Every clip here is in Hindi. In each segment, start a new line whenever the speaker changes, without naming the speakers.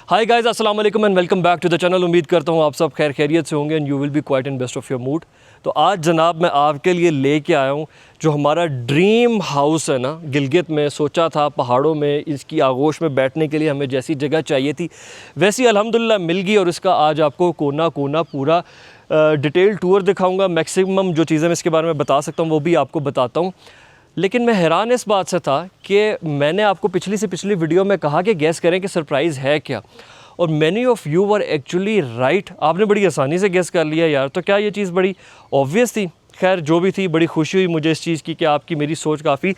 हाय गाइस, अस्सलाम वालेकुम and welcome back to the channel. उम्मीद करता हूँ आप सब खैर खैरियत से होंगे and you will be quite in best of your mood. तो आज जनाब मैं आपके लिए लेके आया हूँ जो हमारा ड्रीम हाउस है ना, गिलगित में। सोचा था पहाड़ों में इसकी आगोश में बैठने के लिए हमें जैसी जगह चाहिए थी वैसी अल्हम्दुलिल्लाह मिल गई, और इसका आज आपको कोना कोना पूरा डिटेल टूर दिखाऊँगा। मैक्सिमम जो चीज़ें मैं इसके बारे में बता सकता हूँ वो भी आपको बताता हूँ। लेकिन मैं हैरान इस बात से था कि मैंने आपको पिछली वीडियो में कहा कि गैस करें कि सरप्राइज़ है क्या, और many of you were actually right. आपने बड़ी आसानी से गैस कर लिया यार। तो क्या ये चीज़ बड़ी ऑब्वियस थी? खैर जो भी थी, बड़ी खुशी हुई मुझे इस चीज़ की कि आपकी मेरी सोच काफ़ी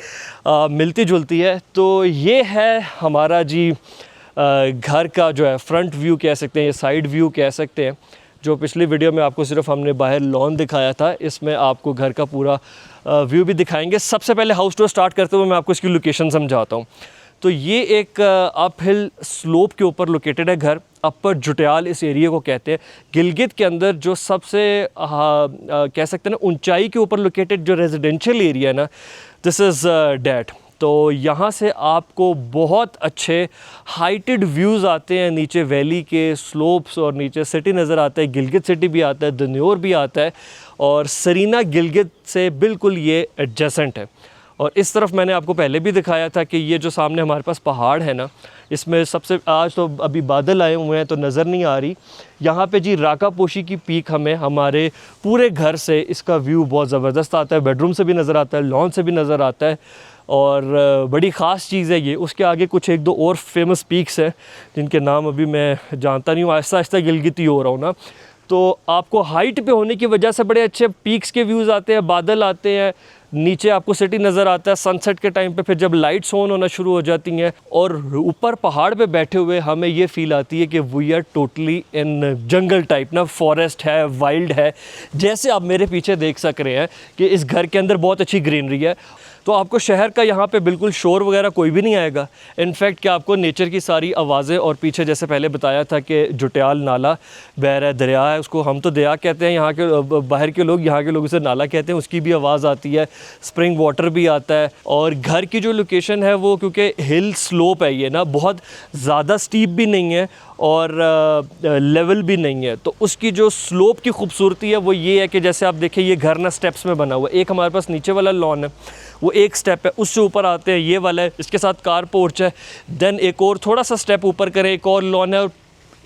मिलती जुलती है। तो ये है हमारा जी घर का जो है फ्रंट व्यू कह सकते हैं, ये साइड व्यू कह सकते हैं। जो पिछली वीडियो में आपको सिर्फ हमने बाहर लॉन दिखाया था, इसमें आपको घर का पूरा व्यू भी दिखाएंगे। सबसे पहले हाउस टूर स्टार्ट करते हुए मैं आपको इसकी लोकेशन समझाता हूँ। तो ये एक अप हिल स्लोप के ऊपर लोकेटेड है घर। अपर जुटियाल इस एरिया को कहते हैं। गिलगित के अंदर जो सबसे कह सकते हैं ना ऊंचाई के ऊपर लोकेटेड जो रेजिडेंशियल एरिया है ना, दिस इज़ डैट। तो यहाँ से आपको बहुत अच्छे हाइटेड व्यूज़ आते हैं, नीचे वैली के स्लोप्स और नीचे सिटी नज़र आता है। गिलगित सिटी भी आता है, दन्योर भी आता है, और सरीना गिलगित से बिल्कुल ये एडजेसेंट है। और इस तरफ मैंने आपको पहले भी दिखाया था कि ये जो सामने हमारे पास पहाड़ है ना, इसमें सबसे आज तो अभी बादल आए हुए हैं तो नज़र नहीं आ रही। यहाँ पे जी राकापोशी की पीक हमें हमारे पूरे घर से इसका व्यू बहुत ज़बरदस्त आता है। बेडरूम से भी नज़र आता है, लॉन से भी नज़र आता है, और बड़ी ख़ास चीज़ है ये। उसके आगे कुछ एक दो और फेमस पीक्स हैं जिनके नाम अभी मैं जानता नहीं हूँ, आहिस्ता आहिस्ता गिलगित ही हो रहा हूँ ना। तो आपको हाइट पे होने की वजह से बड़े अच्छे पीक्स के व्यूज़ आते हैं, बादल आते हैं, नीचे आपको सिटी नज़र आता है सनसेट के टाइम पे। फिर जब लाइट्स ऑन होना शुरू हो जाती हैं और ऊपर पहाड़ पे बैठे हुए हमें ये फील आती है कि we are totally in jungle type ना, फॉरेस्ट है, वाइल्ड है। जैसे आप मेरे पीछे देख सक रहे हैं कि इस घर के अंदर बहुत अच्छी ग्रीनरी है। तो आपको शहर का यहाँ पे बिल्कुल शोर वगैरह कोई भी नहीं आएगा। इनफैक्ट कि आपको नेचर की सारी आवाज़ें, और पीछे जैसे पहले बताया था कि जुटियाल नाला बह रहा है, दरिया है, उसको हम तो दरिया कहते हैं यहाँ के, बाहर के लोग, यहाँ के लोग उसे नाला कहते हैं, उसकी भी आवाज़ आती है। स्प्रिंग वाटर भी आता है। और घर की जो लोकेशन है वो क्योंकि हिल स्लोप है ये ना, बहुत ज़्यादा स्टीप भी नहीं है और लेवल भी नहीं है। तो उसकी जो स्लोप की खूबसूरती है वो ये है कि जैसे आप देखें ये घर ना स्टेप्स में बना हुआ है। एक हमारे पास नीचे वाला लॉन है, वो एक स्टेप है, उससे ऊपर आते हैं ये वाला है, इसके साथ कार पोर्च है। देन एक और थोड़ा सा स्टेप ऊपर करें, एक और लॉन है, और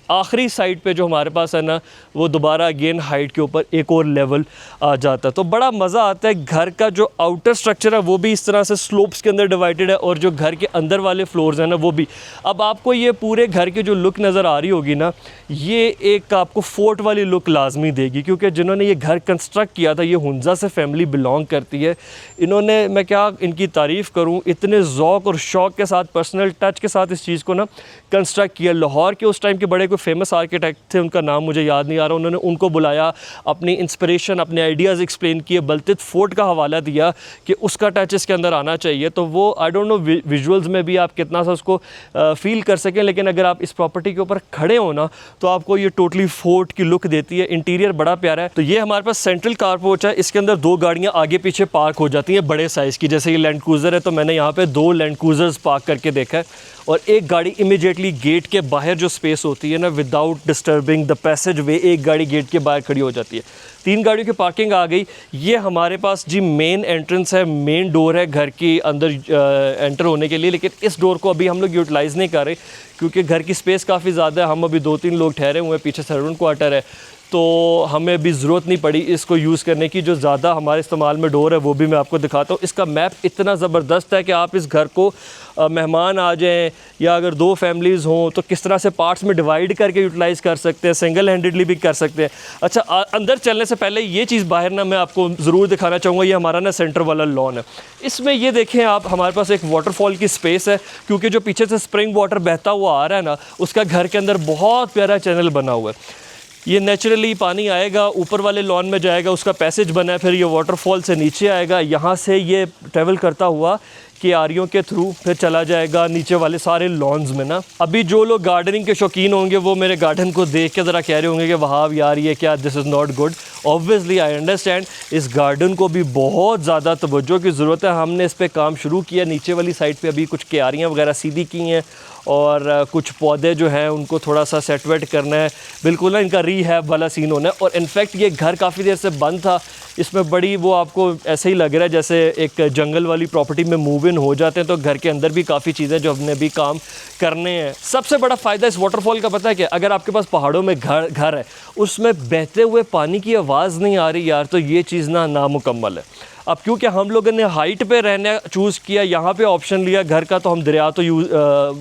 आखिरी साइड पे जो हमारे पास है ना, वो दोबारा अगेन हाइट के ऊपर एक और लेवल आ जाता है। तो बड़ा मज़ा आता है। घर का जो आउटर स्ट्रक्चर है वो भी इस तरह से स्लोप्स के अंदर डिवाइडेड है, और जो घर के अंदर वाले फ्लोर्स हैं ना वो भी। अब आपको ये पूरे घर की जो लुक नज़र आ रही होगी ना, ये एक आपको फोर्ट वाली लुक लाजमी देगी, क्योंकि जिन्होंने ये घर कंस्ट्रक्ट किया था ये हुंजा से फैमिली बिलोंग करती है। इन्होंने, मैं क्या इनकी तारीफ़ करूँ, इतने ज़ौक़ और शौक़ के साथ, पर्सनल टच के साथ इस चीज़ को ना कंस्ट्रक्ट किया। लाहौर के उस टाइम के बड़े फेमस आर्किटेक्ट थे, उनका नाम मुझे याद नहीं आ रहा, उन्होंने उनको बुलाया, अपनी इंस्पिरेशन, अपने आइडियाज़ एक्सप्लेन किए, बल्तित फोर्ट का हवाला दिया कि उसका टच इसके अंदर आना चाहिए। तो वो आई डोंट नो विजुअल्स में भी आप कितना सा उसको फील कर सकें, लेकिन अगर आप इस प्रॉपर्टी के ऊपर खड़े हो ना तो आपको ये टोटली फोर्ट की लुक देती है। इंटीरियर बड़ा प्यारा है। तो ये हमारे पास सेंट्रल कार पोर्च है, इसके अंदर दो गाड़ियाँ आगे पीछे पार्क हो जाती हैं बड़े साइज़ की। जैसे ये लैंड क्रूज़र है तो मैंने यहाँ पर दो लैंड क्रूज़र्स पार्क करके देखा है, और एक गाड़ी इमीडिएटली गेट के बाहर जो स्पेस होती है ना, विदाउट डिस्टर्बिंग द पैसेज वे, एक गाड़ी गेट के बाहर खड़ी हो जाती है। तीन गाड़ियों की पार्किंग आ गई। ये हमारे पास जी मेन एंट्रेंस है, मेन डोर है घर के अंदर एंटर होने के लिए। लेकिन इस डोर को अभी हम लोग यूटिलाइज़ नहीं कर रहे क्योंकि घर की स्पेस काफ़ी ज़्यादा है। हम अभी 2-3 लोग ठहरे हुए हैं, पीछे सर्वेंट क्वार्टर है, तो हमें भी ज़रूरत नहीं पड़ी इसको यूज़ करने की। जो ज़्यादा हमारे इस्तेमाल में डोर है वो भी मैं आपको दिखाता हूँ। इसका मैप इतना ज़बरदस्त है कि आप इस घर को मेहमान आ जाएं या अगर दो फैमिलीज़ हों तो किस तरह से पार्ट्स में डिवाइड करके यूटिलाइज़ कर सकते हैं, सिंगल हैंडेडली भी कर सकते हैं। अच्छा, अंदर चलने से पहले ये चीज़ बाहर ना मैं आपको ज़रूर दिखाना चाहूँगा। ये हमारा ना सेंटर वाला लॉन है, इसमें ये देखें आप, हमारे पास एक वाटरफॉल की स्पेस है, क्योंकि जो पीछे से स्प्रिंग वाटर बहता हुआ आ रहा है ना, उसका घर के अंदर बहुत प्यारा चैनल बना हुआ है। ये नेचुरली पानी आएगा, ऊपर वाले लॉन में जाएगा, उसका पैसेज बना है, फिर ये वाटरफॉल से नीचे आएगा, यहाँ से ये ट्रैवल करता हुआ क्यारियों के थ्रू फिर चला जाएगा नीचे वाले सारे लॉन्स में ना। अभी जो लोग गार्डनिंग के शौकीन होंगे वो मेरे गार्डन को देख के ज़रा कह रहे होंगे कि वहाब यार ये क्या, this is not good. Obviously I understand, इस गार्डन को भी बहुत ज़्यादा तवज्जो की ज़रूरत है। हमने इस पर काम शुरू किया, नीचे वाली साइड पे अभी कुछ क्यारियाँ वगैरह सीधी की हैं और कुछ पौधे जो हैं उनको थोड़ा सा सेट वेट करना है, बिल्कुल ना इनका रीहैब वाला सीन होना है। और इनफैक्ट ये घर काफ़ी देर से बंद था, इसमें बड़ी वो आपको ऐसे ही लग रहा है जैसे एक जंगल वाली प्रॉपर्टी में मूव इन हो जाते हैं, तो घर के अंदर भी काफ़ी चीज़ें जो हमने भी काम करने हैं। सबसे बड़ा फ़ायदा इस वाटरफॉल का पता है कि अगर आपके पास पहाड़ों में घर है, उसमें बहते हुए पानी की आवाज़ नहीं आ रही यार, तो ये चीज़ ना नामुकम्मल है। अब क्योंकि हम लोगों ने हाइट पे रहना चूज़ किया, यहाँ पे ऑप्शन लिया घर का, तो हम दरिया तो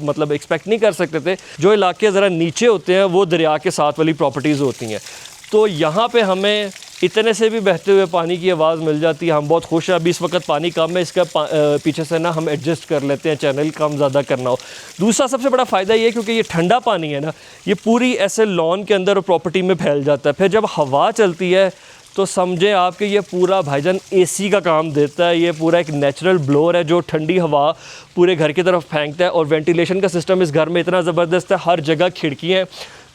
मतलब एक्सपेक्ट नहीं कर सकते थे। जो इलाके ज़रा नीचे होते हैं वो दरिया के साथ वाली प्रॉपर्टीज़ होती हैं, तो यहाँ पे हमें इतने से भी बहते हुए पानी की आवाज़ मिल जाती है। हम बहुत खुश हैं। अभी इस वक्त पानी कम है, इसका पीछे से ना हम एडजस्ट कर लेते हैं, चैनल कम ज़्यादा करना हो। दूसरा सबसे बड़ा फ़ायदा ये है क्योंकि ये ठंडा पानी है ना, ये पूरी ऐसे लॉन के अंदर और प्रॉपर्टी में फैल जाता है। फिर जब हवा चलती है तो समझें आप कि ये पूरा भाईजान एसी का काम देता है। ये पूरा एक नेचुरल ब्लोअर है जो ठंडी हवा पूरे घर की तरफ फेंकता है। और वेंटिलेशन का सिस्टम इस घर में इतना ज़बरदस्त है, हर जगह खिड़कियाँ हैं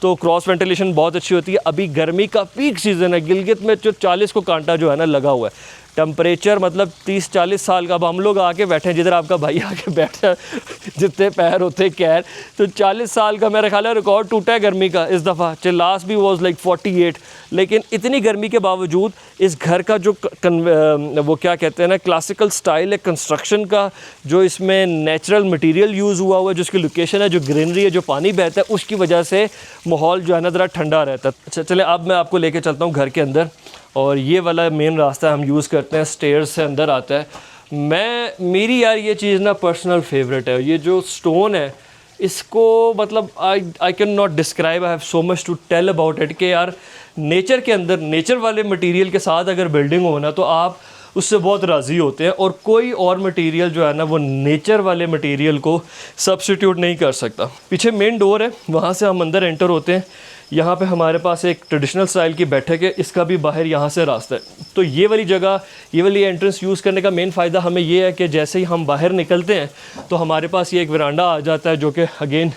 तो क्रॉस वेंटिलेशन बहुत अच्छी होती है। अभी गर्मी का पीक सीज़न है, गिलगित में जो 40 को कांटा जो है ना लगा हुआ है, टेम्परेचर मतलब 30-40 साल का। अब हम लोग आके बैठे हैं, जिधर आपका भाई आके बैठा है जितने पैर होते कैर, तो 40 साल का मेरा ख्याल है रिकॉर्ड टूटा है गर्मी का इस दफ़ा। लास्ट भी वॉज लाइक 48। लेकिन इतनी गर्मी के बावजूद इस घर का जो वो क्या कहते हैं ना, क्लासिकल स्टाइल है कंस्ट्रक्शन का, जो इसमें नेचुरल मटेरियल यूज़ हुआ है, जिसकी लोकेशन है, जो ग्रीनरी है, जो पानी बहता है, उसकी वजह से माहौल जो है ना ज़रा ठंडा रहता है। अच्छा चले, अब मैं आपको लेके चलता हूँ घर के अंदर। और ये वाला मेन रास्ता हम यूज़ करते हैं, स्टेयर्स से अंदर आता है। मेरी यार ये चीज़ ना पर्सनल फेवरेट है। ये जो स्टोन है इसको मतलब I can not describe, I have so much to tell about it कि यार नेचर के अंदर, नेचर वाले मटेरियल के साथ अगर बिल्डिंग हो ना तो आप उससे बहुत राज़ी होते हैं। और कोई और मटेरियल जो है ना वो नेचर वाले मटेरियल को सब्स्टिट्यूट नहीं कर सकता। पीछे मेन डोर है, वहाँ से हम अंदर एंटर होते हैं। यहाँ पे हमारे पास एक ट्रेडिशनल स्टाइल की बैठक है, इसका भी बाहर यहाँ से रास्ता है। तो ये वाली जगह, ये वाली एंट्रेंस यूज़ करने का मेन फ़ायदा हमें ये है कि जैसे ही हम बाहर निकलते हैं तो हमारे पास ये एक वरांडा आ जाता है, जो कि अगेन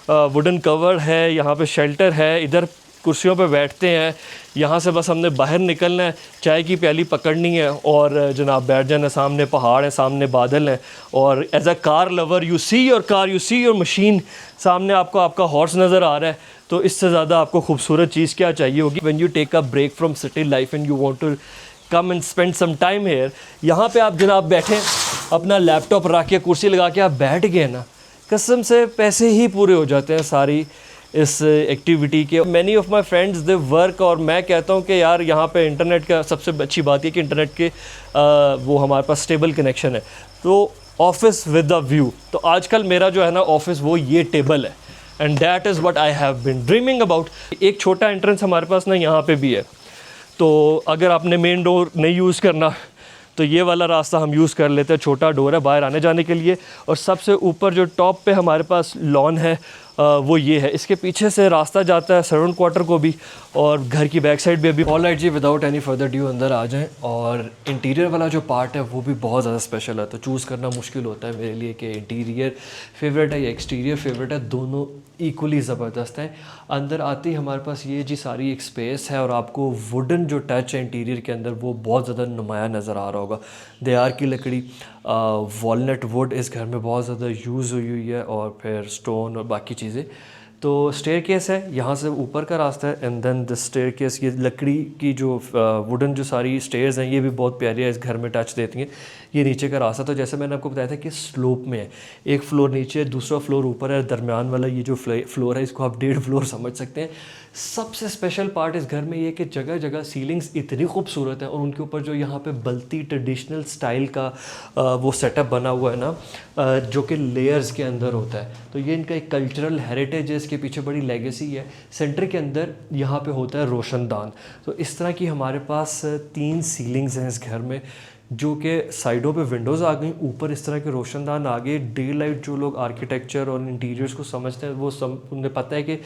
वुडन कवर है, यहाँ पे शेल्टर है, इधर कुर्सियों पे बैठते हैं। यहाँ से बस हमने बाहर निकलना है, चाय की प्याली पकड़नी है और जनाब बैठ जाना। सामने पहाड़ है, सामने बादल हैं। और as a car lover you see your car, you see your machine. सामने आपको आपका हॉर्स नज़र आ रहा है, तो इससे ज़्यादा आपको खूबसूरत चीज़ क्या चाहिए होगी। When you take a break from city life and you want to come and spend some time here, यहाँ पे आप जनाब बैठें, अपना लैपटॉप रख के कुर्सी लगा के आप बैठ गए ना, कसम से पैसे ही पूरे हो जाते हैं सारी इस एक्टिविटी के। Many of my friends they work, और मैं कहता हूँ कि यार यहाँ पे इंटरनेट का सबसे अच्छी बात है कि इंटरनेट के वो हमारे पास स्टेबल कनेक्शन है। तो ऑफिस विद द व्यू, तो आजकल मेरा जो है ना ऑफिस वो ये टेबल है, and that is what I have been dreaming about. एक छोटा एंट्रेंस हमारे पास ना यहाँ पे भी है, तो अगर आपने मेन डोर नहीं यूज़ करना तो ये वाला रास्ता हम यूज़ कर लेते हैं। छोटा डोर है बाहर आने जाने के लिए। और सबसे ऊपर जो टॉप पे हमारे पास लॉन है वो ये है। इसके पीछे से रास्ता जाता है सर्वेंट क्वार्टर को भी और घर की बैक साइड पे भी। ऑल राइट जी, विदाउट एनी फर्दर ड्यू अंदर आ जाएं। और इंटीरियर वाला जो पार्ट है वो भी बहुत ज़्यादा स्पेशल है, तो चूज़ करना मुश्किल होता है मेरे लिए कि इंटीरियर फेवरेट है या एक्सटीरियर फेवरेट है। दोनों इक्वली ज़बरदस्त हैं। अंदर आते ही हमारे पास ये जी सारी एक स्पेस है और आपको वुडन जो टच है इंटीरियर के अंदर वो बहुत ज़्यादा नुमाया नज़र आ रहा होगा। देयार की लकड़ी, वॉलनट वुड इस घर में बहुत ज़्यादा यूज़ हुई है, और फिर स्टोन और बाकी चीज़ें। तो स्टेयरकेस है, यहाँ से ऊपर का रास्ता है, एंड देन द स्टेयरकेस, ये लकड़ी की जो वुडन जो सारी स्टेयर्स हैं ये भी बहुत प्यारी है, इस घर में टच देती हैं। ये नीचे का रास्ता, तो जैसे मैंने आपको बताया था कि स्लोप में है, एक फ्लोर नीचे दूसरा फ्लोर ऊपर है, दरमियान वाला ये जो फ्लोर है इसको आप 1.5 फ्लोर समझ सकते हैं। सबसे स्पेशल पार्ट इस घर में ये कि जगह जगह सीलिंग्स इतनी खूबसूरत हैं और उनके ऊपर जो यहाँ पे बल्ती ट्रेडिशनल स्टाइल का वो सेटअप बना हुआ है ना, जो कि लेयर्स के अंदर होता है। तो ये इनका एक कल्चरल हेरिटेज है, इसके पीछे बड़ी लेगेसी है। सेंटर के अंदर यहाँ पे होता है रोशनदान। तो इस तरह की हमारे पास 3 सीलिंग्स हैं इस घर में, जो कि साइडों पे विंडोज़ आ गई, ऊपर इस तरह के रोशनदान आ गए। डे लाइट जो लोग आर्किटेक्चर और इंटीरियर्स को समझते हैं वो उन्हें पता है कि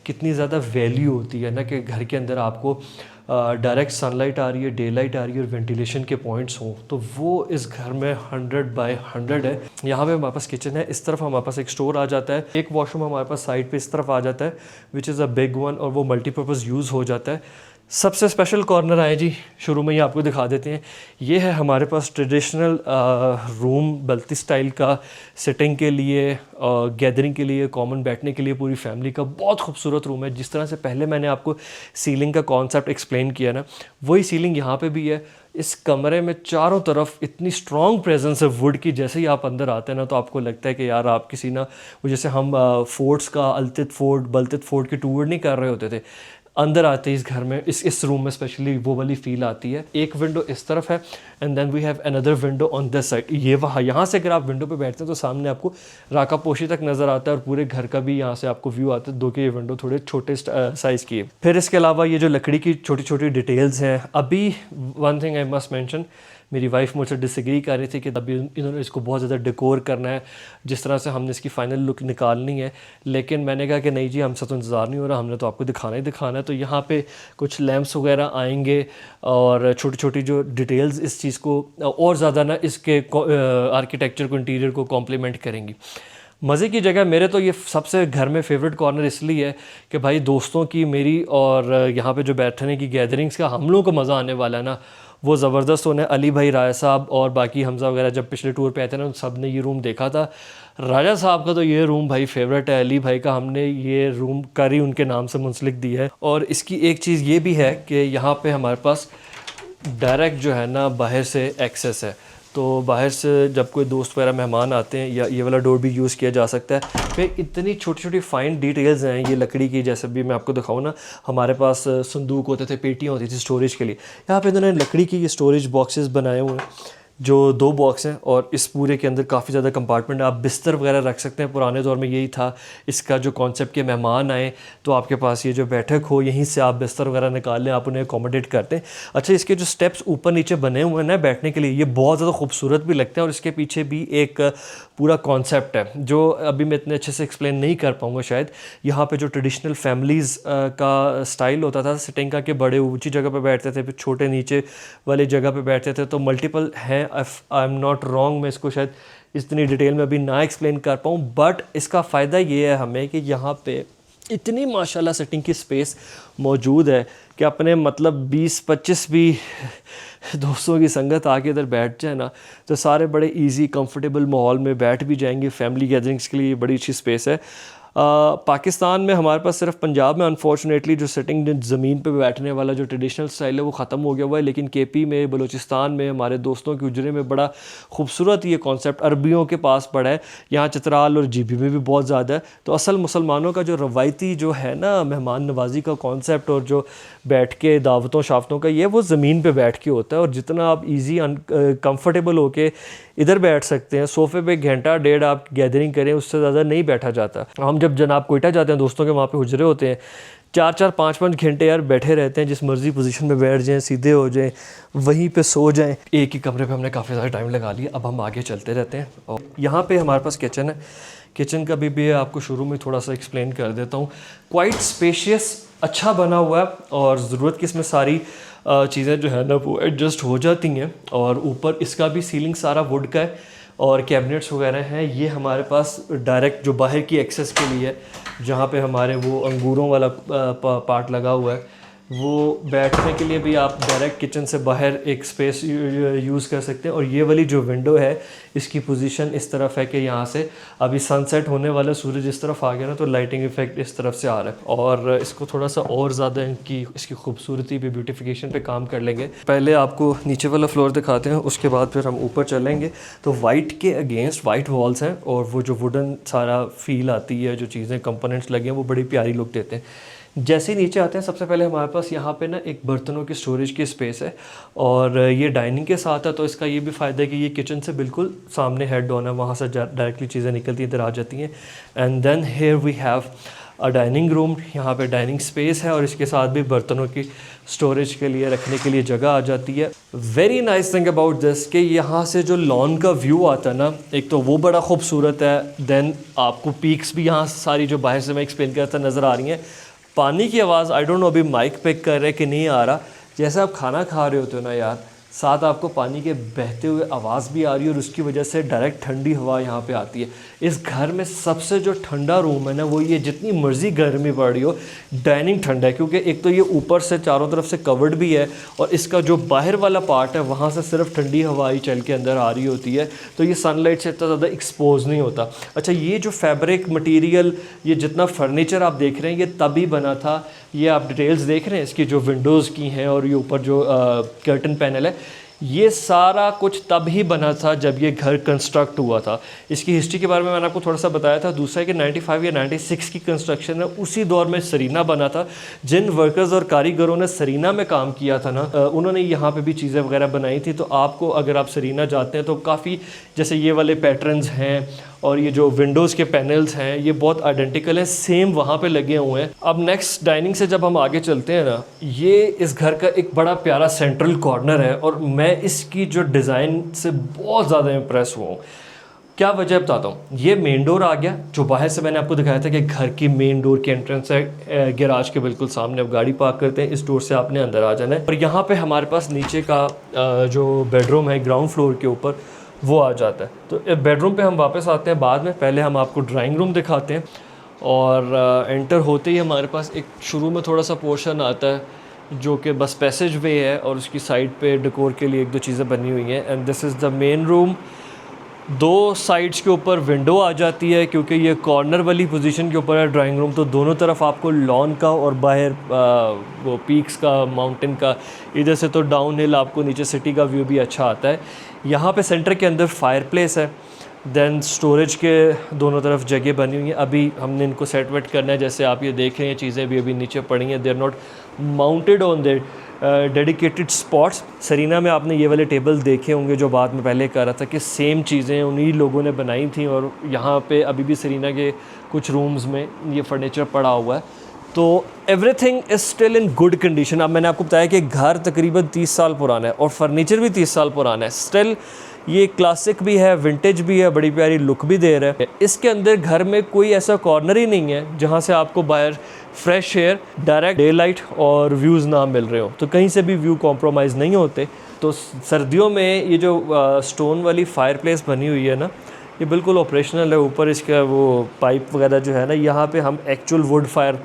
कितनी ज़्यादा वैल्यू होती है ना कि घर के अंदर आपको डायरेक्ट सनलाइट आ रही है, डे लाइट आ रही है और वेंटिलेशन के पॉइंट्स हों, तो वो इस घर में 100/100 है। यहाँ पे हमारे पास किचन है, इस तरफ हमारे पास एक स्टोर आ जाता है, एक वॉशरूम हमारे पास साइड पे इस तरफ आ जाता है which is a big one, और वो मल्टीपर्पज़ यूज़ हो जाता है। सबसे स्पेशल कॉर्नर आए जी, शुरू में ही आपको दिखा देते हैं। ये है हमारे पास ट्रेडिशनल रूम, बल्ती स्टाइल का, सिटिंग के लिए, गैदरिंग के लिए, कॉमन बैठने के लिए पूरी फैमिली का बहुत खूबसूरत रूम है। जिस तरह से पहले मैंने आपको सीलिंग का कॉन्सेप्ट एक्सप्लेन किया ना, वही सीलिंग यहाँ पे भी है। इस कमरे में चारों तरफ इतनी स्ट्रॉन्ग प्रेजेंस है वुड की, जैसे ही आप अंदर आते हैं ना तो आपको लगता है कि यार आप किसी ना, वो जैसे हम फोर्ट्स का, अलतित फोर्ट, बलतित फोर्ट की टूर नहीं कर रहे होते थे, अंदर आते ही इस घर में, इस रूम में स्पेशली वो वाली फील आती है। एक विंडो इस तरफ है and then we have another window on this side. ये वहाँ, यहाँ से अगर आप विंडो पे बैठते हैं तो सामने आपको राकापोशी तक नज़र आता है और पूरे घर का भी यहाँ से आपको व्यू आता है। दो के ये विंडो थोड़े छोटे साइज़ की है। फिर इसके अलावा ये जो लकड़ी की छोटी छोटी डिटेल्स हैं, अभी one thing I must mention, मेरी वाइफ मुझसे डिसएग्री कर रही थी कि अभी इन्होंने इसको बहुत ज़्यादा डेकोर करना है, जिस तरह से हमने इसकी फ़ाइनल लुक निकालनी है। लेकिन मैंने कहा कि नहीं जी, हमसे तो इंतज़ार नहीं हो रहा, हमने तो आपको दिखाना ही दिखाना है। तो यहाँ पे कुछ लैंप्स वगैरह आएंगे और छोटी छोटी जो डिटेल्स इस चीज़ को और ज़्यादा ना इसके आर्किटेक्चर को, इंटीरियर को कॉम्प्लीमेंट करेंगी। मज़े की जगह मेरे तो ये सबसे घर में फ़ेवरेट कॉर्नर इसलिए है कि भाई दोस्तों की, मेरी और यहाँ पे जो बैठने की गैदरिंग्स का हम लोगों को मज़ा आने वाला है ना, वो ज़बरदस्त होने। अली भाई, राय साहब और बाकी हमज़ा वगैरह जब पिछले टूर पे आए थे ना, उन सब ने ये रूम देखा था। राजा साहब का तो ये रूम भाई फेवरेट है, अली भाई का हमने ये रूम करी उनके नाम से मुंसलिक दी है। और इसकी एक चीज़ ये भी है कि यहाँ पे हमारे पास डायरेक्ट जो है ना बाहर से एक्सेस है, तो बाहर से जब कोई दोस्त वगैरह मेहमान आते हैं या ये वाला डोर भी यूज़ किया जा सकता है। फिर इतनी छोटी छोटी फाइन डिटेल्स हैं ये लकड़ी की, जैसे भी मैं आपको दिखाऊँ ना, हमारे पास संदूक होते थे, पेटियाँ होती थी स्टोरेज के लिए, यहाँ पे इन्होंने लकड़ी की ये स्टोरेज बॉक्सेस बनाए हुए हैं, जो 2 बॉक्स हैं और इस पूरे के अंदर काफ़ी ज़्यादा कंपार्टमेंट है। आप बिस्तर वगैरह रख सकते हैं, पुराने दौर में यही था इसका जो कॉन्सेप्ट, के मेहमान आए तो आपके पास ये जो बैठक हो, यहीं से आप बिस्तर वगैरह निकाल लें, आप उन्हें अकोमोडेट करते हैं। अच्छा, इसके जो स्टेप्स ऊपर नीचे बने हुए हैं ना बैठने के लिए, ये बहुत ज़्यादा खूबसूरत भी लगते हैं और इसके पीछे भी एक पूरा कॉन्सेप्ट है जो अभी मैं इतने अच्छे से एक्सप्लेन नहीं कर पाऊँगा शायद। यहाँ पर जो ट्रेडिशनल फैमिलीज़ का स्टाइल होता था सिटिंग का, कि बड़े ऊँची जगह पर बैठते थे, फिर छोटे नीचे वाली जगह पर बैठते थे, तो मल्टीपल हैं। आई एम नॉट रॉन्ग, मैं इसको शायद इतनी डिटेल में अभी ना एक्सप्लेन कर पाऊँ, बट इसका फ़ायदा ये है हमें कि यहाँ पे इतनी माशाल्लाह सेटिंग की स्पेस मौजूद है कि अपने मतलब 20-25 भी दोस्तों की संगत आके इधर बैठ जाए ना, तो सारे बड़े इजी कंफर्टेबल माहौल में बैठ भी जाएंगे। फैमिली गैदरिंग्स के लिए बड़ी अच्छी स्पेस है। पाकिस्तान में हमारे पास सिर्फ पंजाब में अनफॉर्चुनेटली जो सिटिंग ज़मीन पे बैठने वाला जो ट्रेडिशनल स्टाइल है वो ख़त्म हो गया हुआ है, लेकिन केपी में, बलूचिस्तान में, हमारे दोस्तों के उजरे में बड़ा खूबसूरत ये कॉन्सेप्ट अरबियों के पास पड़ा है। यहाँ चित्राल और जीबी में भी बहुत ज़्यादा है। तो असल मुसलमानों का जो रवायती जो है ना मेहमान नवाजी का कॉन्सेप्ट और जो बैठ के दावतों शाफ्तों का, ये वो ज़मीन पर बैठ के होता है। और जितना आप ईजी कंफर्टेबल होके इधर बैठ सकते हैं, सोफ़े पे घंटा डेढ़ आप गैदरिंग करें, उससे ज़्यादा नहीं बैठा जाता। हम जब जनाब कोयटा जाते हैं दोस्तों के, वहाँ पे हुजरे होते हैं, 4-4 5-5 घंटे यार बैठे रहते हैं, जिस मर्ज़ी पोजीशन में बैठ जाएं, सीधे हो जाएं, वहीं पे सो जाएं। एक ही कमरे पे हमने काफ़ी ज़्यादा टाइम लगा लिया, अब हम आगे चलते रहते हैं। और यहाँ पे हमारे पास किचन है। किचन का भी आपको शुरू में थोड़ा सा एक्सप्लेन कर देता हूँ। क्वाइट स्पेशियस, अच्छा बना हुआ है और ज़रूरत की इसमें सारी चीज़ें जो है ना वो एडजस्ट हो जाती हैं। और ऊपर इसका भी सीलिंग सारा वुड का है और कैबिनेट्स वगैरह हैं। ये हमारे पास डायरेक्ट जो बाहर की एक्सेस के लिए है, जहाँ पे हमारे वो अंगूरों वाला पार्ट लगा हुआ है, वो बैठने के लिए भी आप डायरेक्ट किचन से बाहर एक स्पेस यूज़ कर सकते हैं। और ये वाली जो विंडो है इसकी पोजीशन इस तरफ है कि यहाँ से अभी सनसेट होने वाला, सूरज इस तरफ आ गया ना, तो लाइटिंग इफेक्ट इस तरफ से आ रहा है और इसको थोड़ा सा और ज़्यादा इसकी खूबसूरती पे, ब्यूटिफिकेशन पे काम कर लेंगे। पहले आपको नीचे वाला फ्लोर दिखाते हैं, उसके बाद फिर हम ऊपर चलेंगे। तो वाइट के अगेंस्ट वाइट वॉल्स हैं और वो जो वुडन सारा फील आती है, जो चीज़ें कंपोनेंट्स लगे हैं वो बड़ी प्यारी लुक देते हैं। जैसे ही नीचे आते हैं, सबसे पहले हमारे पास यहाँ पे ना एक बर्तनों की स्टोरेज की स्पेस है और ये डाइनिंग के साथ है, तो इसका ये भी फ़ायदा है कि ये किचन से बिल्कुल सामने हेड ऑन है, वहाँ से डायरेक्टली चीज़ें निकलती इधर आ जाती हैं। And then here we have dining room, यहाँ पे डाइनिंग स्पेस है और इसके साथ भी बर्तनों की स्टोरेज के लिए, रखने के लिए जगह आ जाती है। Very nice thing about this कि यहाँ से जो लॉन का व्यू आता है ना, एक तो वो बड़ा खूबसूरत है, देन आपको पीक्स भी यहाँ सारी जो बाहर से मैं एक्सप्लेन करता नज़र आ रही हैं। पानी की आवाज़ आई डोंट नो अभी माइक पिक कर रहे कि नहीं आ रहा, जैसे आप खाना खा रहे होते हो ना यार, साथ आपको पानी के बहते हुए आवाज़ भी आ रही है और उसकी वजह से डायरेक्ट ठंडी हवा यहाँ पे आती है। इस घर में सबसे जो ठंडा रूम है ना वो ये, जितनी मर्ज़ी गर्मी पड़ रही हो डाइनिंग ठंडा है, क्योंकि एक तो ये ऊपर से चारों तरफ से कवर्ड भी है और इसका जो बाहर वाला पार्ट है वहाँ से सिर्फ ठंडी हवा ही चल के अंदर आ रही होती है, तो ये सनलाइट से इतना ज़्यादा एक्सपोज नहीं होता। अच्छा, ये जो फैब्रिक मटीरियल, ये जितना फर्नीचर आप देख रहे हैं ये तभी बना था, ये आप डिटेल्स देख रहे हैं इसकी जो विंडोज़ की हैं और ये ऊपर जो कर्टन पैनल है, ये सारा कुछ तब ही बना था जब ये घर कंस्ट्रक्ट हुआ था। इसकी हिस्ट्री के बारे में मैंने आपको थोड़ा सा बताया था। दूसरा है कि 95 या 96 की कंस्ट्रक्शन है, उसी दौर में सरीना बना था। जिन वर्कर्स और कारीगरों ने सरीना में काम किया था ना, उन्होंने यहाँ पे भी चीज़ें वगैरह बनाई थी। तो आपको अगर आप सरीना जाते हैं तो काफ़ी, जैसे ये वाले पैटर्न्स हैं और ये जो विंडोज़ के पैनल्स हैं ये बहुत आइडेंटिकल है, सेम वहाँ पे लगे हुए हैं। अब नेक्स्ट डाइनिंग से जब हम आगे चलते हैं ना, ये इस घर का एक बड़ा प्यारा सेंट्रल कॉर्नर है और मैं इसकी जो डिज़ाइन से बहुत ज़्यादा इम्प्रेस हुआ हूँ। क्या वजह बताता हूँ। ये मेन डोर आ गया, जो बाहर से मैंने आपको दिखाया था कि घर की मेन डोर की एंट्रेंस है, गैराज के बिल्कुल सामने आप गाड़ी पार्क करते हैं, इस डोर से आपने अंदर आ जाना है। और यहाँ पे हमारे पास नीचे का जो बेडरूम है ग्राउंड फ्लोर के ऊपर, वो आ जाता है। तो बेडरूम पे हम वापस आते हैं बाद में, पहले हम आपको ड्राइंग रूम दिखाते हैं। और एंटर होते ही हमारे पास एक शुरू में थोड़ा सा पोर्शन आता है जो कि बस पैसेज वे है और उसकी साइड पे डेकोर के लिए एक दो चीज़ें बनी हुई हैं। And this is the main room. दो साइड्स के ऊपर विंडो आ जाती है, क्योंकि ये कॉर्नर वाली पोजीशन के ऊपर है ड्राइंग रूम, तो दोनों तरफ आपको लॉन का और बाहर वो पीक्स का, माउंटेन का, इधर से तो डाउन हिल आपको नीचे सिटी का व्यू भी अच्छा आता है। यहाँ पे सेंटर के अंदर फायर प्लेस है, देन स्टोरेज के दोनों तरफ जगह बनी हुई है। अभी हमने इनको सेट वेट करना है, जैसे आप ये देख रहे हैं चीज़ें भी अभी नीचे पड़ी हैं, they are not mounted on their dedicated spots. सरीना में आपने ये वाले टेबल देखे होंगे जो बात में पहले कह रहा था कि सेम चीज़ें उन्हीं लोगों ने बनाई थी और यहाँ पे अभी भी सरीना के कुछ रूम्स में ये फर्नीचर पड़ा हुआ है। तो everything is still in good condition. अब मैंने आपको बताया कि घर तकरीबन 30 साल पुराना है और फर्नीचर भी 30 साल पुराना है। स्टिल ये क्लासिक भी है, विंटेज भी है, बड़ी प्यारी लुक भी दे रहा है। इसके अंदर घर में कोई ऐसा कॉर्नर ही नहीं है जहाँ से आपको बाहर fresh air, direct day light और व्यूज़ ना मिल रहे हो, तो कहीं से भी व्यू कॉम्प्रोमाइज़ नहीं होते। तो सर्दियों में ये जो स्टोन वाली फायर प्लेस बनी हुई है ना, ये बिल्कुल ऑपरेशनल है। ऊपर इसका वो पाइप वगैरह जो है ना, यहाँ पे हम एक्चुअल वुड फायर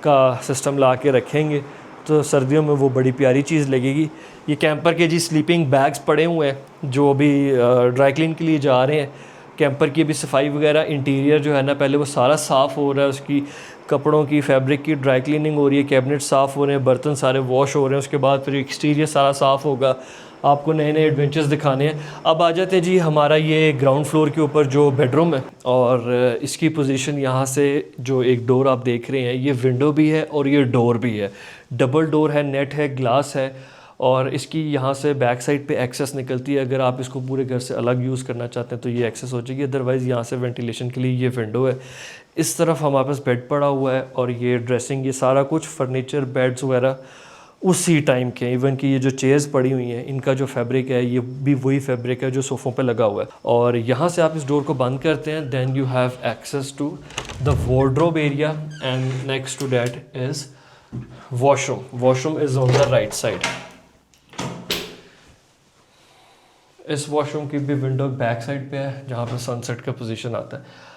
का सिस्टम ला के रखेंगे तो सर्दियों में वो बड़ी प्यारी चीज़ लगेगी। ये कैंपर के जी स्लीपिंग बैग्स पड़े हुए हैं जो अभी ड्राई क्लीन के लिए जा रहे हैं। कैंपर की भी सफाई वगैरह, इंटीरियर जो है ना पहले वो सारा साफ़ हो रहा है, उसकी कपड़ों की, फैब्रिक की ड्राई क्लीनिंग हो रही है, कैबिनेट साफ़ हो रहे हैं, बर्तन सारे वॉश हो रहे हैं, उसके बाद फिर एक्सटीरियर सारा साफ़ होगा। आपको नए नए एडवेंचर्स दिखाने हैं। अब आ जाते हैं जी हमारा ये ग्राउंड फ्लोर के ऊपर जो बेडरूम है, और इसकी पोजीशन यहाँ से जो एक डोर आप देख रहे हैं, ये विंडो भी है और ये डोर भी है। डबल डोर है, नेट है, ग्लास है और इसकी यहाँ से बैक साइड पे एक्सेस निकलती है। अगर आप इसको पूरे घर से अलग यूज़ करना चाहते हैं तो ये एक्सेस हो जाएगी, अदरवाइज़ यहाँ से वेंटिलेशन के लिए ये विंडो है। इस तरफ हमारे पास बेड पड़ा हुआ है और ये ड्रेसिंग, ये सारा कुछ फर्नीचर, बेड्स वगैरह उसी टाइम के। इवन कि ये जो चेयर्स पड़ी हुई हैं इनका जो फैब्रिक है ये भी वही फैब्रिक है जो सोफ़ों पे लगा हुआ है। और यहाँ से आप इस डोर को बंद करते हैं, then you have access to the wardrobe area and next to that is washroom. Washroom is on the right side. इस वॉशरूम की भी विंडो बैक साइड पे है जहाँ पर सनसेट का पोजीशन आता है।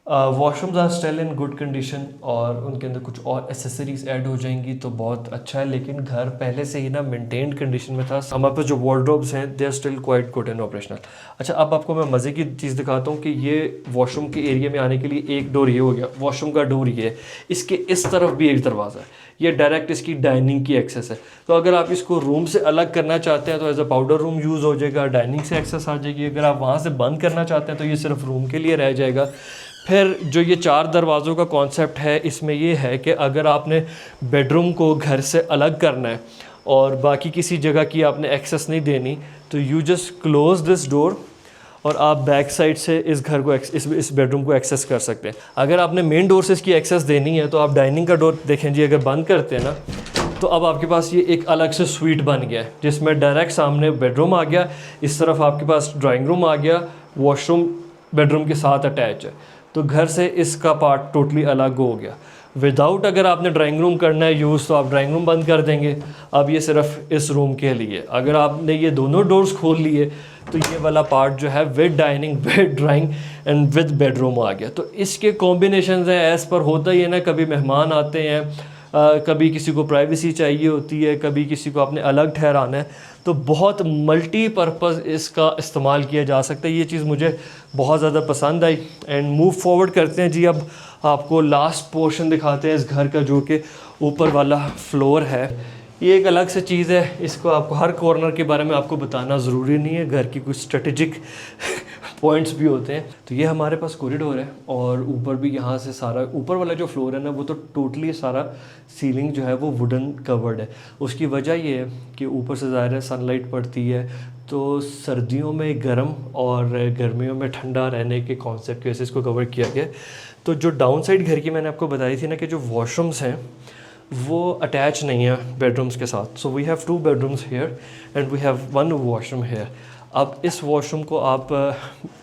Washrooms are still in good condition और उनके अंदर कुछ और एसेसरीज ऐड हो जाएंगी तो बहुत अच्छा है, लेकिन घर पहले से ही ना मेंटेन्ड कंडीशन में था। हमारे पास जो वार्डरोब्स हैं they are still quite good and operational. अच्छा, अब आपको मैं मज़े की चीज़ दिखाता हूँ कि ये वॉशरूम के एरिया में आने के लिए एक डोर ये हो गया, वॉशरूम का डोर ये है, इसके इस तरफ भी एक दरवाज़ा है, ये डायरेक्ट इसकी डाइनिंग की एक्सेस है। तो अगर आप इसको रूम से अलग करना चाहते हैं तो as a powder room use हो जाएगा, डाइनिंग से एक्सेस आ जाएगी। अगर आप वहाँ से बंद करना चाहते हैं तो ये सिर्फ रूम के लिए रह जाएगा। फिर जो ये 4 दरवाज़ों का कॉन्सेप्ट है इसमें ये है कि अगर आपने बेडरूम को घर से अलग करना है और बाकी किसी जगह की आपने एक्सेस नहीं देनी तो you just close this door और आप बैक साइड से इस घर को इस बेडरूम को एक्सेस कर सकते हैं। अगर आपने मेन डोर से इसकी एक्सेस देनी है तो आप डाइनिंग का डोर देखें जी, अगर बंद करते हैं ना तो अब आपके पास ये एक अलग से स्वीट बन गया है, जिसमें डायरेक्ट सामने बेडरूम आ गया, इस तरफ आपके पास ड्राइंग रूम आ गया, वॉशरूम बेडरूम के साथ अटैच है। तो घर से इसका पार्ट टोटली अलग हो गया। विदाउट अगर आपने ड्राइंग रूम करना है यूज़ तो आप ड्राइंग रूम बंद कर देंगे। अब ये सिर्फ इस रूम के लिए। अगर आपने ये दोनों डोर्स खोल लिए तो ये वाला पार्ट जो है with dining, with drawing and with bedroom आ गया। तो इसके कॉम्बिनेशन हैं एज़ पर होता ही है ना, कभी मेहमान आते हैं, कभी किसी को प्राइवेसी चाहिए होती है, कभी किसी को आपने अलग ठहराना है, तो बहुत मल्टीपर्पज़ इसका इस्तेमाल किया जा सकता है। ये चीज़ मुझे बहुत ज़्यादा पसंद आई। एंड मूव फॉरवर्ड करते हैं जी, अब आपको लास्ट पोर्शन दिखाते हैं इस घर का, जो कि ऊपर वाला फ्लोर है। ये एक अलग से चीज़ है, इसको आपको हर कॉर्नर के बारे में आपको बताना ज़रूरी नहीं है, घर की कुछ स्ट्रेटेजिक पॉइंट्स भी होते हैं। तो ये हमारे पास कॉरिडोर है और ऊपर भी यहाँ से सारा ऊपर वाला जो फ्लोर है ना वो तो टोटली सारा सीलिंग जो है वो वुडन कवर्ड है। उसकी वजह ये है कि ऊपर से ज़ाहिर है सनलाइट पड़ती है, तो सर्दियों में गर्म और गर्मियों में ठंडा रहने के कॉन्सेप्ट की वजह से इसको कवर किया गया। तो जो डाउन साइड घर की मैंने आपको बताई थी ना कि जो वॉशरूम्स हैं वो अटैच नहीं है बेडरूम्स के साथ। So we have 2 bedrooms here and we have 1 washroom here. अब इस वॉशरूम को आप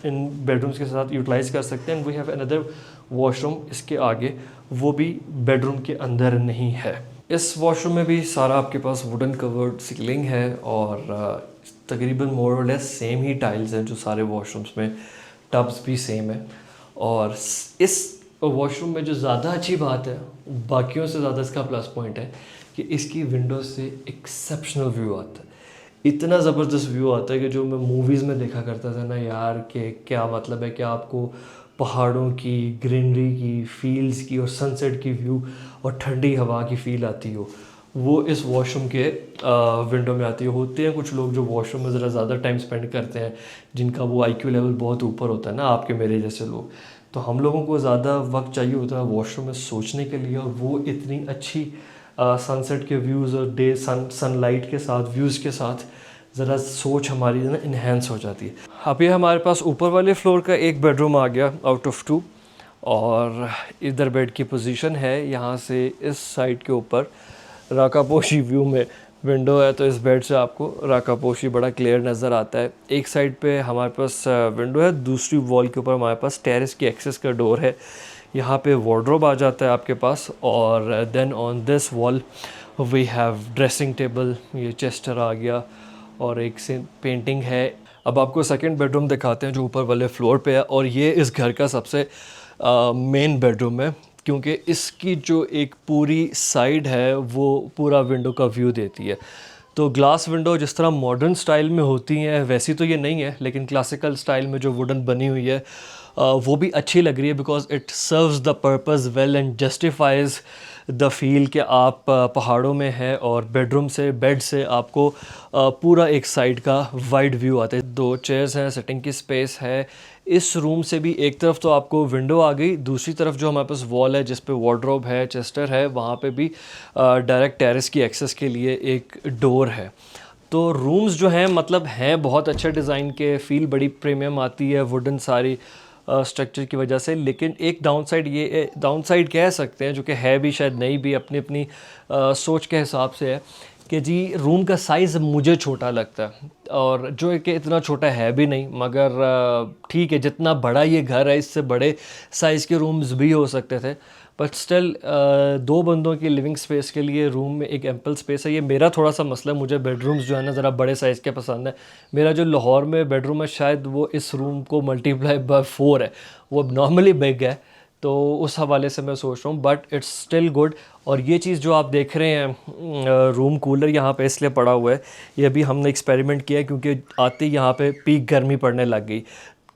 इन बेडरूम्स के साथ यूटिलाइज़ कर सकते हैं। And we have another washroom इसके आगे, वो भी बेडरूम के अंदर नहीं है। इस वॉशरूम में भी सारा आपके पास वुडन कवर्ड सीलिंग है और तकरीबन मोर और लेस सेम ही टाइल्स हैं जो सारे वॉशरूम्स में, टब्स भी सेम है। और इस वॉशरूम में जो ज़्यादा अच्छी बात है, बाकियों से ज़्यादा इसका प्लस पॉइंट है कि इसकी विंडो से एक्सेप्शनल व्यू आता है। इतना ज़बरदस्त व्यू आता है कि जो मैं मूवीज़ में देखा करता था ना यार, कि क्या मतलब है कि आपको पहाड़ों की, ग्रीनरी की, फील्ड्स की और सनसेट की व्यू और ठंडी हवा की फ़ील आती हो, वो इस वॉशरूम के विंडो में आती है। होते हैं कुछ लोग जो वॉशरूम में ज़रा ज़्यादा टाइम स्पेंड करते हैं, जिनका वो IQ लेवल बहुत ऊपर होता है ना, आपके मेरे जैसे लोग। तो हम लोगों को ज़्यादा वक्त चाहिए होता है वॉशरूम में सोचने के लिए, और वो इतनी अच्छी सनसेट के व्यूज़ और डे सनलाइट के साथ व्यूज़ के साथ ज़रा सोच हमारी ना इन्हेंस हो जाती है। अब ये हमारे पास ऊपर वाले फ्लोर का एक बेडरूम आ गया आउट ऑफ 2, और इधर बेड की पोजीशन है। यहाँ से इस साइड के ऊपर राकापोशी व्यू में विंडो है, तो इस बेड से आपको राकापोशी बड़ा क्लियर नज़र आता है। एक साइड पे हमारे पास विंडो है, दूसरी वॉल के ऊपर हमारे पास टेरेस की एक्सेस का डोर है। यहाँ पे वार्डरोब आ जाता है आपके पास, और then on this wall we have dressing table, ये चेस्टर आ गया और एक से पेंटिंग है। अब आपको सेकंड बेडरूम दिखाते हैं जो ऊपर वाले फ्लोर पे है, और ये इस घर का सबसे मेन बेडरूम है, क्योंकि इसकी जो एक पूरी साइड है वो पूरा विंडो का व्यू देती है। तो ग्लास विंडो जिस तरह मॉडर्न स्टाइल में होती हैं वैसी तो ये नहीं है, लेकिन क्लासिकल स्टाइल में जो वुडन बनी हुई है वो भी अच्छी लग रही है, because it serves the purpose well and justifies the feel कि आप पहाड़ों में हैं और बेडरूम से, बेड से आपको पूरा एक साइड का वाइड व्यू आता है। 2 चेयर्स हैं, सिटिंग की स्पेस है। इस रूम से भी एक तरफ तो आपको विंडो आ गई, दूसरी तरफ जो हमारे पास वॉल है जिस पे वार्डरोब है, चेस्टर है, वहाँ पे भी डायरेक्ट टेरेस की एक्सेस के लिए एक डोर है। तो रूम्स जो हैं मतलब हैं बहुत अच्छे डिज़ाइन के, फ़ील बड़ी प्रीमियम आती है वुडन सारी स्ट्रक्चर की वजह से। लेकिन एक डाउन साइड कह सकते हैं, जो कि है भी शायद नहीं भी, अपनी अपनी सोच के हिसाब से है, कि जी रूम का साइज़ मुझे छोटा लगता है, और जो कि इतना छोटा है भी नहीं, मगर ठीक है जितना बड़ा ये घर है इससे बड़े साइज़ के रूम्स भी हो सकते थे, बट स्टिल 2 बंदों की लिविंग स्पेस के लिए रूम में एक एम्पल स्पेस है। ये मेरा थोड़ा सा मसला है, मुझे बेडरूम्स जो है ना ज़रा बड़े साइज़ के पसंद है। मेरा जो लाहौर में बेडरूम है शायद वो इस रूम को मल्टीप्लाई बाय 4 है, वो नॉर्मली बिग है, तो उस हवाले से मैं सोच रहा हूँ, बट इट्स स्टिल गुड। और ये चीज़ जो आप देख रहे हैं, रूम कूलर यहाँ पे इसलिए पड़ा हुआ है, ये अभी हमने एक्सपेरिमेंट किया क्योंकि आते ही यहाँ पे पीक गर्मी पड़ने लग गई।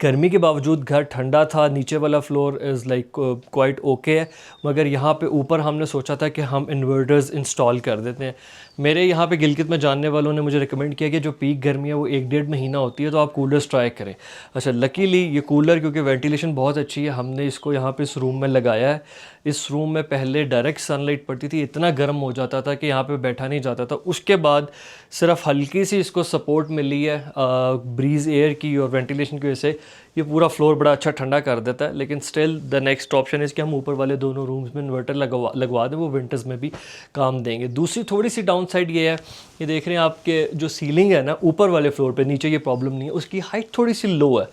गर्मी के बावजूद घर ठंडा था, नीचे वाला floor is like quite okay है, मगर यहाँ पे ऊपर हमने सोचा था कि हम इन्वर्टर्स इंस्टॉल कर देते हैं। मेरे यहाँ पे गिलगित में जानने वालों ने मुझे रिकमेंड किया कि जो पीक गर्मी है वो 1-1.5 महीना होती है, तो आप कूलर्स ट्राई करें। अच्छा, लकीली ये कूलर क्योंकि वेंटिलेशन बहुत अच्छी है, हमने इसको यहाँ पे इस रूम में लगाया है। इस रूम में पहले डायरेक्ट सनलाइट पड़ती थी, इतना गर्म हो जाता था कि यहाँ पे बैठा नहीं जाता था। उसके बाद सिर्फ हल्की सी इसको सपोर्ट मिली है ब्रीज़ एयर की और वेंटिलेशन की वजह से ये पूरा फ्लोर बड़ा अच्छा ठंडा कर देता है। लेकिन still the next option is कि हम ऊपर वाले दोनों रूम्स में इन्वर्टर लगवा दें, वो विंटर्स में भी काम देंगे। दूसरी थोड़ी सी डाउन साइड ये है, ये देख रहे हैं आपके जो सीलिंग है ना ऊपर वाले फ्लोर पे, नीचे ये प्रॉब्लम नहीं है, उसकी हाइट थोड़ी सी लो है।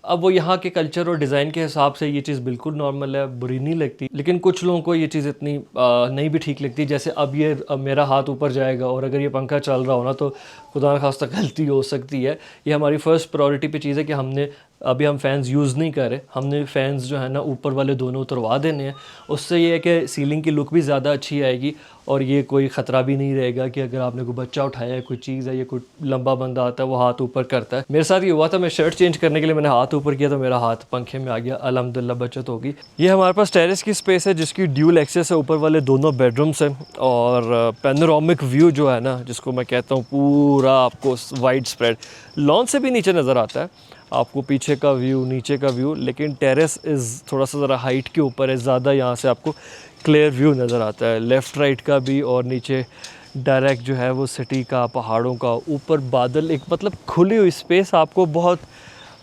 अब वो यहाँ के कल्चर और डिज़ाइन के हिसाब से ये चीज़ बिल्कुल नॉर्मल है, बुरी नहीं लगती। लेकिन कुछ लोगों को ये चीज़ इतनी नहीं भी ठीक लगती। जैसे अब मेरा हाथ ऊपर जाएगा और अगर ये पंखा चल रहा हो ना, तो खुदा न खास्ता गलती हो सकती है। ये हमारी फ़र्स्ट प्रायोरिटी पे चीज़ है कि हम फ़ैन्स यूज़ नहीं कर रहे, हमने फ़ैन्स जो है ना ऊपर वाले दोनों उतरवा देने हैं। उससे ये है कि सीलिंग की लुक भी ज़्यादा अच्छी आएगी और ये कोई ख़तरा भी नहीं रहेगा कि अगर आपने कोई बच्चा उठाया है, कोई चीज़ है, या कोई लंबा बंदा आता है वो हाथ ऊपर करता है। मेरे साथ ये हुआ था, मैं शर्ट चेंज करने के लिए मैंने हाथ ऊपर किया तो मेरा हाथ पंखे में आ गया, अल्हम्दुलिल्लाह बचत होगी। ये हमारे पास टेरेस की स्पेस है जिसकी ड्यूल एक्सेस है, ऊपर वाले दोनों बेडरूम्स हैं और पैनोरामिक व्यू जो है ना, जिसको मैं कहता हूँ पूरा आपको वाइड स्प्रेड लॉन से भी नीचे नज़र आता है, आपको पीछे का व्यू, नीचे का व्यू। लेकिन टेरेस इज़ थोड़ा सा ज़रा हाइट के ऊपर है ज़्यादा, यहाँ से आपको क्लियर व्यू नज़र आता है लेफ़्ट राइट का भी, और नीचे डायरेक्ट जो है वो सिटी का, पहाड़ों का, ऊपर बादल, एक मतलब खुली हुई स्पेस आपको बहुत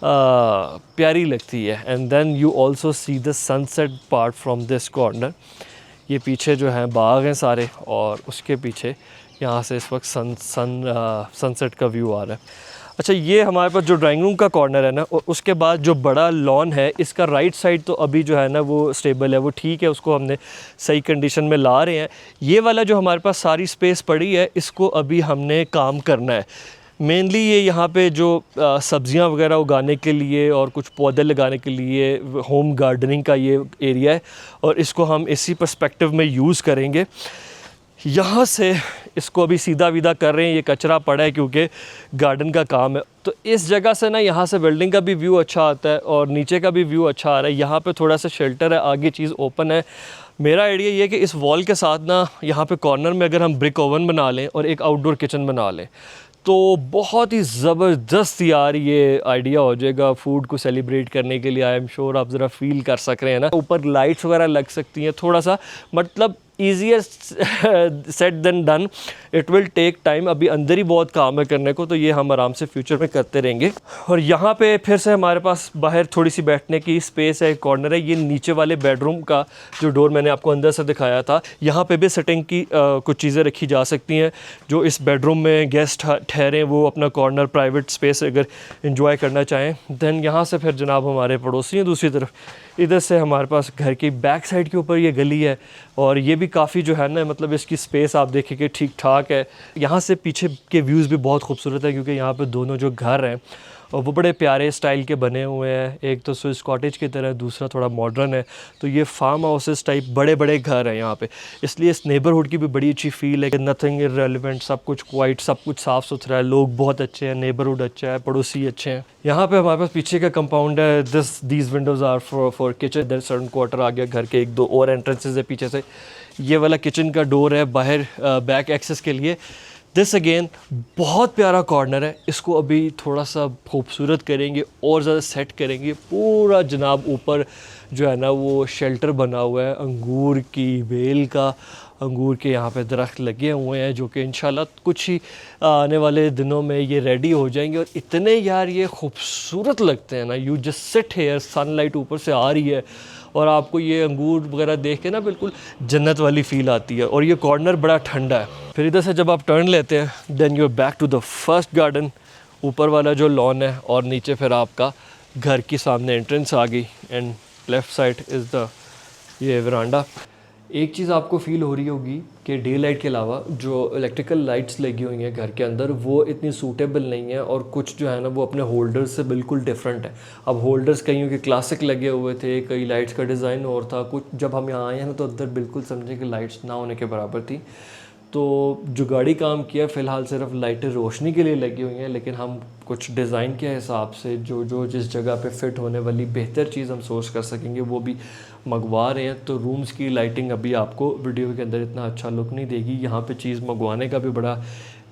प्यारी लगती है। And then you also see the sunset part from this corner. ये पीछे जो है बाग हैं सारे और उसके पीछे यहाँ से इस वक्त सनसेट का व्यू आ रहा है। अच्छा, ये हमारे पास जो ड्राइंग रूम का कॉर्नर है ना, उसके बाद जो बड़ा लॉन है इसका राइट साइड तो अभी जो है ना वो स्टेबल है, वो ठीक है, उसको हमने सही कंडीशन में ला रहे हैं। ये वाला जो हमारे पास सारी स्पेस पड़ी है इसको अभी हमने काम करना है। मेनली ये यहाँ पे जो सब्ज़ियाँ वगैरह उगाने के लिए और कुछ पौधे लगाने के लिए होम गार्डनिंग का ये एरिया है और इसको हम इसी पर्सपेक्टिव में यूज़ करेंगे। यहाँ से इसको अभी सीधा विदा कर रहे हैं, ये कचरा पड़ा है क्योंकि गार्डन का काम है। तो इस जगह से ना यहाँ से बिल्डिंग का भी व्यू अच्छा आता है और नीचे का भी व्यू अच्छा आ रहा है। यहाँ पे थोड़ा सा शेल्टर है, आगे चीज़ ओपन है। मेरा आइडिया ये है कि इस वॉल के साथ ना यहाँ पे कॉर्नर में अगर हम ब्रिक ओवन बना लें और एक आउटडोर किचन बना लें तो बहुत ही ज़बरदस्त यार ये आइडिया हो जाएगा फूड को सेलिब्रेट करने के लिए। आई एम श्योर आप ज़रा फील कर सक रहे हैं ना, ऊपर लाइट्स वगैरह लग सकती हैं, थोड़ा सा मतलब easier said than done, it will take time. अभी अंदर ही बहुत काम है करने को, तो ये हम आराम से फ्यूचर में करते रहेंगे। और यहाँ पे फिर से हमारे पास बाहर थोड़ी सी बैठने की स्पेस है, कॉर्नर है। ये नीचे वाले बेडरूम का जो डोर मैंने आपको अंदर से दिखाया था, यहाँ पे भी सेटिंग की कुछ चीज़ें रखी जा सकती हैं। जो इस बेडरूम में गेस्ट ठहरें वो अपना कॉर्नर प्राइवेट स्पेस अगर इंजॉय करना चाहें। दैन यहाँ से फिर जनाब हमारे पड़ोसी हैं दूसरी तरफ, इधर से हमारे पास घर की बैक साइड के ऊपर ये गली है और ये भी काफ़ी जो है ना मतलब इसकी स्पेस आप देखेंगे ठीक ठाक है। यहाँ से पीछे के व्यूज़ भी बहुत खूबसूरत है क्योंकि यहाँ पे दोनों जो घर हैं और वो बड़े प्यारे स्टाइल के बने हुए हैं। एक तो स्विस कॉटेज की तरह, दूसरा थोड़ा मॉडर्न है। तो ये फार्म हाउसेस टाइप बड़े बड़े घर हैं यहाँ पे, इसलिए इस नेबरहुड की भी बड़ी अच्छी फील है कि नथिंग इररिलेवेंट, सब कुछ क्वाइट, सब कुछ साफ़ सुथरा है, लोग बहुत अच्छे हैं, नेबरहुड अच्छा है, पड़ोसी अच्छे हैं। यहाँ पे हमारे पास पीछे का कंपाउंड है। These windows are for kitchen. इधर सर्टन क्वार्टर आ गया, घर के एक दो और एंट्रेंसेज है पीछे से। ये वाला किचन का डोर है बाहर बैक एक्सेस के लिए। दिस अगेन बहुत प्यारा कॉर्नर है, इसको अभी थोड़ा सा खूबसूरत करेंगे और ज़्यादा सेट करेंगे। पूरा जनाब ऊपर जो है ना वो शेल्टर बना हुआ है अंगूर की बेल का, अंगूर के यहाँ पे दरख्त लगे हुए हैं जो कि इंशाल्लाह कुछ ही आने वाले दिनों में ये रेडी हो जाएंगे। और इतने यार ये खूबसूरत लगते हैं ना, you just sit here, sunlight ऊपर से आ रही है और आपको ये अंगूर वगैरह देख के ना बिल्कुल जन्नत वाली फ़ील आती है। और ये कॉर्नर बड़ा ठंडा है। फिर इधर से जब आप टर्न लेते हैं then you are back to the first garden, ऊपर वाला जो लॉन है और नीचे फिर आपका घर की सामने एंट्रेंस आ गई and left side is the ये वरांडा। एक चीज़ आपको फ़ील हो रही होगी कि डे लाइट के अलावा जो इलेक्ट्रिकल लाइट्स लगी हुई हैं घर के अंदर वो इतनी सूटेबल नहीं है और कुछ जो है ना वो अपने होल्डर्स से बिल्कुल डिफरेंट है। अब होल्डर्स कईयों के क्लासिक लगे हुए थे, कई लाइट्स का डिज़ाइन और था। कुछ जब हम यहाँ आए हैं ना तो अंदर बिल्कुल समझे कि लाइट्स ना होने के बराबर थी। तो जो गाड़ी काम किया फ़िलहाल सिर्फ लाइटें रोशनी के लिए लगी हुई हैं, लेकिन हम कुछ डिज़ाइन के हिसाब से जो जिस जगह पे फ़िट होने वाली बेहतर चीज़ हम सोर्स कर सकेंगे वो भी मंगवा रहे हैं। तो रूम्स की लाइटिंग अभी आपको वीडियो के अंदर इतना अच्छा लुक नहीं देगी। यहाँ पे चीज़ मंगवाने का भी बड़ा,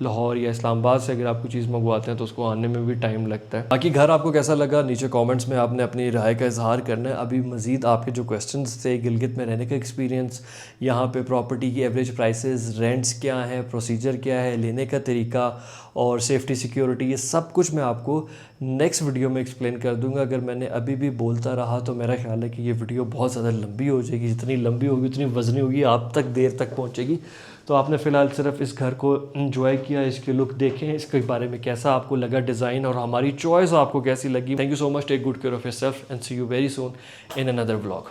लाहौर या इस्लामाबाद से अगर आपको चीज़ मंगवाते हैं तो उसको आने में भी टाइम लगता है। बाकी घर आपको कैसा लगा नीचे कमेंट्स में आपने अपनी राय का इजहार करना है। अभी मज़ीद आपके जो क्वेश्चंस थे, गिलगित में रहने का एक्सपीरियंस, यहाँ पे प्रॉपर्टी की एवरेज प्राइसेस, रेंट्स क्या हैं, प्रोसीजर क्या है, लेने का तरीका और सेफ्टी सिक्योरिटी, ये सब कुछ मैं आपको नेक्स्ट वीडियो में एक्सप्लेन कर दूंगा। अगर मैंने अभी भी बोलता रहा तो मेरा ख्याल है कि ये वीडियो बहुत ज़्यादा लंबी हो जाएगी। जितनी लंबी होगी उतनी वज़नी होगी, आप तक देर तक पहुँचेगी। तो आपने फ़िलहाल सिर्फ इस घर को एंजॉय किया, इसके लुक देखें, इसके बारे में कैसा आपको लगा डिज़ाइन और हमारी चॉइस आपको कैसी लगी। Thank you so much, take good care of yourself and see you very soon in another vlog.